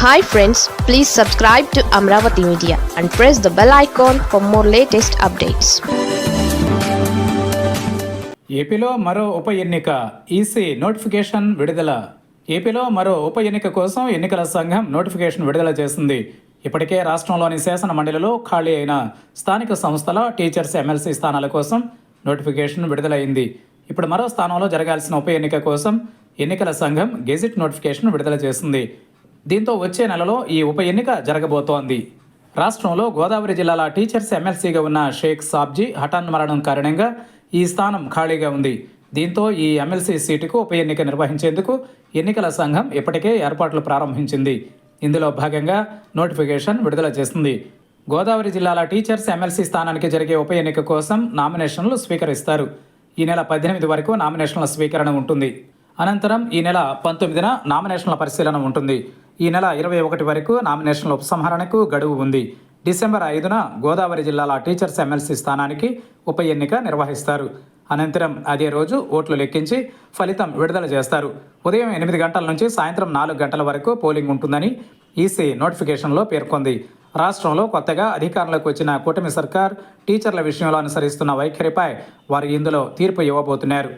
Hi friends, please subscribe to Amravati Media and press the bell icon for more latest updates. ఏపీలో మరో ఉప ఎన్నిక EC notification విడుదల. ఏపీలో మరో ఉప ఎన్నిక కోసం ఎన్నికల సంఘం నోటిఫికేషన్ విడుదల చేసింది. ఇప్పటికే రాష్ట్రంలోని శాసన మండలిలో ఖాళీ అయిన స్థానిక సంస్థల టీచర్స్ ఎమ్మెల్సీ స్థానాల కోసం నోటిఫికేషన్ విడుదలైంది. ఇప్పుడు మరో స్థానంలో జరగాల్సిన ఉప ఎన్నిక కోసం ఎన్నికల సంఘం గెజిట్ నోటిఫికేషన్ విడుదల చేసింది. దీంతో వచ్చే నెలలో ఈ ఉప ఎన్నిక జరగబోతోంది. రాష్ట్రంలో గోదావరి జిల్లాల టీచర్స్ ఎమ్మెల్సీగా ఉన్న షేక్ సాబ్జీ హఠాన్మరణం కారణంగా ఈ స్థానం ఖాళీగా ఉంది. దీంతో ఈ ఎమ్మెల్సీ సీటుకు ఉప ఎన్నిక నిర్వహించేందుకు ఎన్నికల సంఘం ఇప్పటికే ఏర్పాట్లు ప్రారంభించింది. ఇందులో భాగంగా నోటిఫికేషన్ విడుదల చేసింది. గోదావరి జిల్లాల టీచర్స్ ఎమ్మెల్సీ స్థానానికి జరిగే ఉప ఎన్నిక కోసం నామినేషన్లు స్వీకరిస్తారు. ఈ నెల 18 వరకు నామినేషన్ల స్వీకరణ ఉంటుంది. అనంతరం ఈ నెల 19న నామినేషన్ల పరిశీలన ఉంటుంది. ఈ నెల 21 వరకు నామినేషన్ల ఉపసంహరణకు గడువు ఉంది. డిసెంబర్ 5న గోదావరి జిల్లాల టీచర్స్ ఎమ్మెల్సీ స్థానానికి ఉప ఎన్నిక నిర్వహిస్తారు. అనంతరం అదే రోజు ఓట్లు లెక్కించి ఫలితం విడుదల చేస్తారు. ఉదయం 8 గంటల నుంచి సాయంత్రం 4 గంటల వరకు పోలింగ్ ఉంటుందని ఈసీ నోటిఫికేషన్లో పేర్కొంది. రాష్ట్రంలో కొత్తగా అధికారంలోకి వచ్చిన కూటమి సర్కార్ టీచర్ల విషయంలో అనుసరిస్తున్న వైఖరిపై వారు ఇందులో తీర్పు ఇవ్వబోతున్నారు.